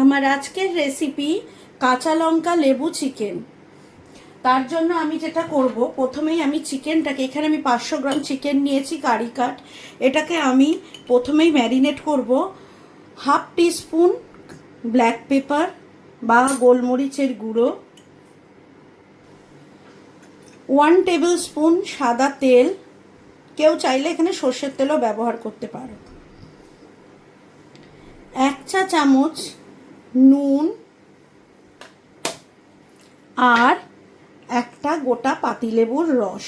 আমার আজকের রেসিপি কাঁচা লঙ্কা লেবু চিকেন। তার জন্য আমি যেটা করব, প্রথমেই আমি চিকেনটাকে, এখানে আমি 500 গ্রাম চিকেন নিয়েছি কারি কাট। এটাকে আমি প্রথমেই ম্যারিনেট করব। হাফ টিস্পুন ব্ল্যাক পেপার বা গোলমরিচের গুঁড়ো, 1 টেবিল স্পুন সাদা তেল, কেউ চাইলে এখানে সর্ষের তেলও ব্যবহার করতে পারো, 1 চা চামচ নুন, আর একটা গোটা পাতিলেবুর রস।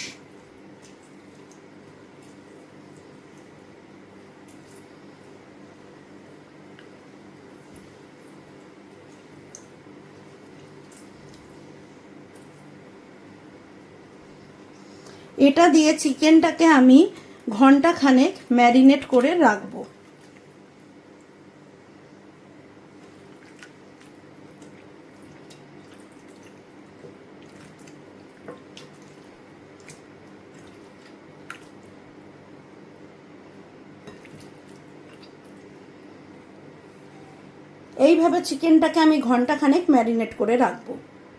এটা দিয়ে চিকেনটাকে আমি ঘন্টাখানেক ম্যারিনেট করে রাখবো। এইভাবে চিকেনটাকে আমি ঘন্টাখানেক ম্যারিনেট করে রাখবো।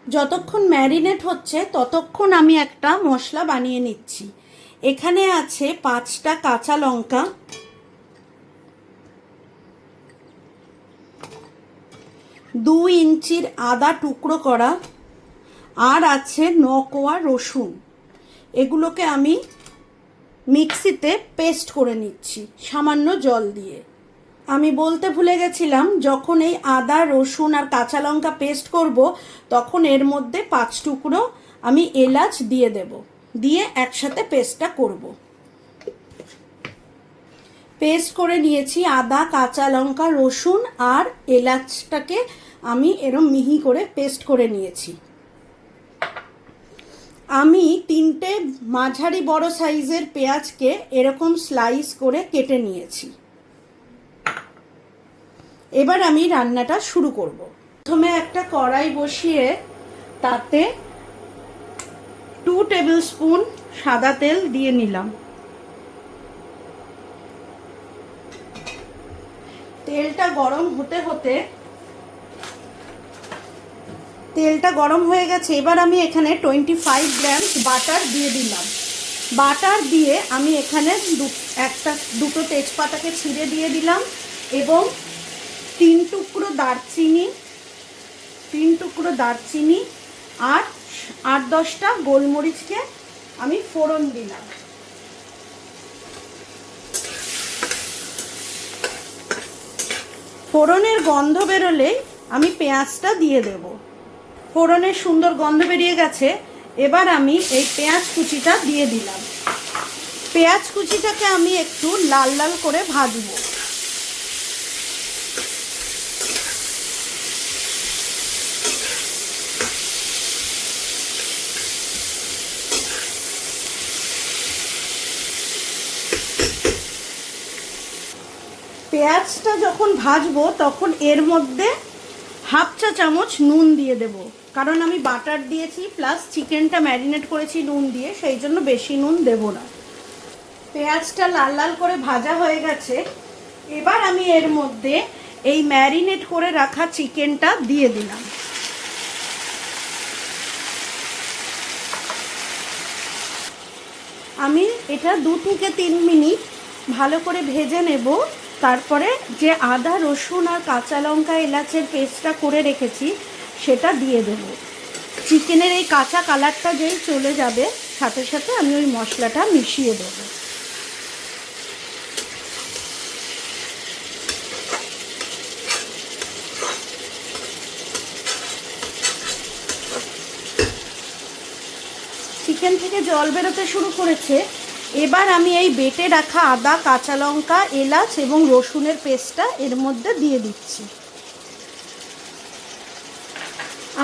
যতক্ষণ ম্যারিনেট হচ্ছে ততক্ষণ আমি একটা মশলা বানিয়ে নিচ্ছি। এখানে আছে 5টা কাঁচা লঙ্কা, 2 ইঞ্চির আদা টুকরো করা, আর আছে 9 কোয়া রসুন। এগুলোকে আমি মিক্সিতে পেস্ট করে নিচ্ছি সামান্য জল দিয়ে। আমি বলতে ভুলে গেছিলাম, যখন এই আদা রসুন আর কাঁচা লঙ্কা পেস্ট করব তখন এর মধ্যে 5 টুকরো আমি এলাচ দিয়ে দেব, দিয়ে একসাথে পেস্টটা করব। পেস্ট করে নিয়েছি আদা কাঁচা লঙ্কা রসুন আর এলাচটাকে আমি এরম মিহি করে পেস্ট করে নিয়েছি। আমি 3টে মাঝারি বড় সাইজের পেঁয়াজকে এরকম স্লাইস করে কেটে নিয়েছি। এবার আমি রান্নাটা শুরু করব। প্রথমে একটা কড়াই বসিয়ে তাতে 2 টেবিল স্পুন সাদা তেল দিয়ে নিলাম। তেলটা গরম হতে হতে তেলটা গরম হয়ে গেছে। এবার আমি এখানে 25 গ্রাম বাটার দিয়ে দিলাম। বাটার দিয়ে আমি এখানে দুটো তেজপাতাকে ছিঁড়ে দিয়ে দিলাম এবং 3 টুকরো দারচিনি আর 8-10টা গোলমরিচকে আমি ফোড়ন দিলাম। ফোড়নের গন্ধ বেরোলেই আমি পেঁয়াজটা দিয়ে দেব। ফোড়নের সুন্দর গন্ধ বেরিয়ে গেছে। এবার আমি এই পেঁয়াজ কুচিটা দিয়ে দিলাম। পেঁয়াজ কুচিটাকে আমি একটু লাল লাল করে ভাজবো। পেঁয়াজটা যখন ভাজবো তখন এর মধ্যে হাফ চা চামচ নুন দিয়ে দেব, কারণ আমি বাটার দিয়েছি প্লাস চিকেনটা ম্যারিনেট করেছি নুন দিয়ে, সেই জন্য বেশি নুন দেব না। পেঁয়াজটা লাল লাল করে ভাজা হয়ে গেছে। এবার আমি এর মধ্যে এই ম্যারিনেট করে রাখা চিকেনটা দিয়ে দিলাম। আমি এটা 2 থেকে 3 মিনিট ভালো করে ভেজে নেব। তারপরে যে আদা রসুন আর কাঁচা লঙ্কা এলাচের পেস্টটা করে রেখেছি সেটা দিয়ে দেব। চিকেনের এই কাঁচা কালারটা যেই চলে যাবে সাথে সাথে আমি ওই মশলাটা মিশিয়ে দেব। চিকেন থেকে জল বেরোতে শুরু করেছে। এবার আমি এই বেটে রাখা আদা কাঁচা লঙ্কা এলাচ এবং রসুনের পেস্টটা এর মধ্যে দিয়ে দিচ্ছি।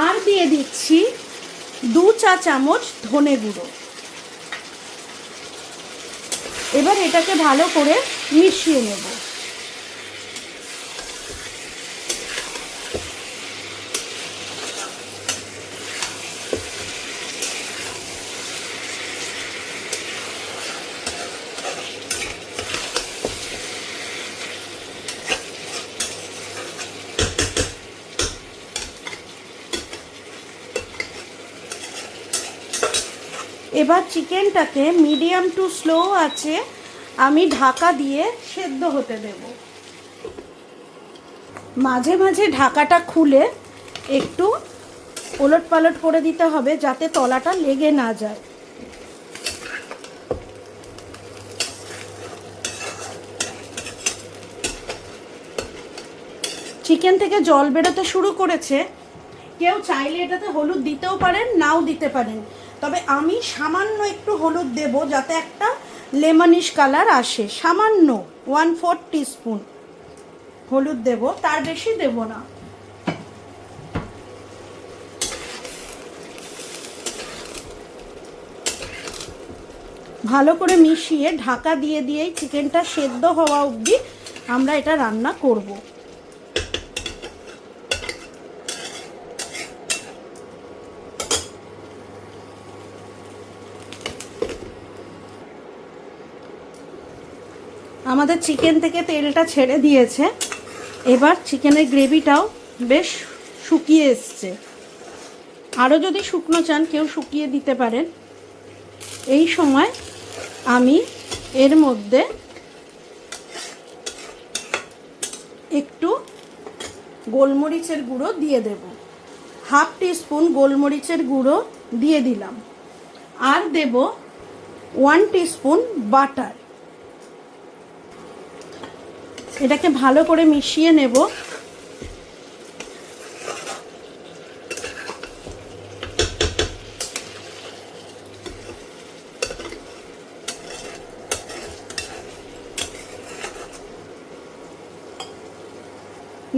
আর দিয়ে দিচ্ছি 2 চা চামচ ধনে গুঁড়ো। এবার এটাকে ভালো করে মিশিয়ে নেব। এবার চিকেনটাকে মিডিয়াম টু স্লো আছে আমি ঢাকা দিয়ে সেদ্ধ হতে দেব। মাঝে মাঝে ঢাকাটা খুলে একটু ওলট পালট করে দিতে হবে যাতে তলাটা লেগে না যায়। চিকেন থেকে জল বেরোতে শুরু করেছে। কেউ চাইলে এটাতে হলুদ দিতেও পারেন, নাও দিতে পারেন, তবে আমি সামান্য একটু হলুদ দেব যাতে একটা লেমনিশ কালার আসে। সামান্য 1/4 টিস্পুন হলুদ দেব, তার বেশি দেব না। ভালো করে মিশিয়ে ঢাকা দিয়ে দিয়েই চিকেনটা সেদ্ধ হওয়া অবধি আমরা এটা রান্না করব। আমাদের চিকেন থেকে তেলটা ছেড়ে দিয়েছে। এবার চিকেনের গ্রেভিটাও বেশ শুকিয়ে এসছে। আরও যদি শুকনো চান কেউ শুকিয়ে দিতে পারেন। এই সময় আমি এর মধ্যে একটু গোলমরিচের গুঁড়ো দিয়ে দেব। 1/2 টিস্পুন গোলমরিচের গুঁড়ো দিয়ে দিলাম। আর দেব 1 টিস্পুন বাটার। এটাকে ভালো করে মিশিয়ে নেব।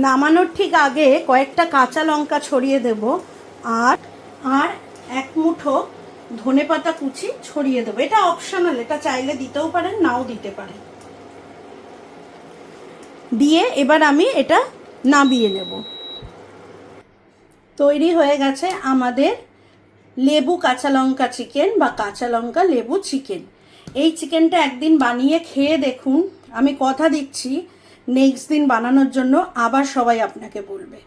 নামানোর ঠিক আগে কয়েকটা কাঁচা লঙ্কা ছড়িয়ে দেব আর 1 মুঠো ধনেপাতা কুচি ছড়িয়ে দেবো। এটা অপশনাল, এটা চাইলে দিতেও পারেন, নাও দিতে পারেন। দিয়ে এবার আমি এটা নামিয়ে নেব। তৈরি হয়ে গেছে আমাদের লেবু কাঁচা লঙ্কা চিকেন বা কাঁচা লঙ্কা লেবু চিকেন। এই চিকেনটা একদিন বানিয়ে খেয়ে দেখুন। আমি কথা দিচ্ছি নেক্সট দিন বানানোর জন্য আবার সবাই আপনাকে বলবে।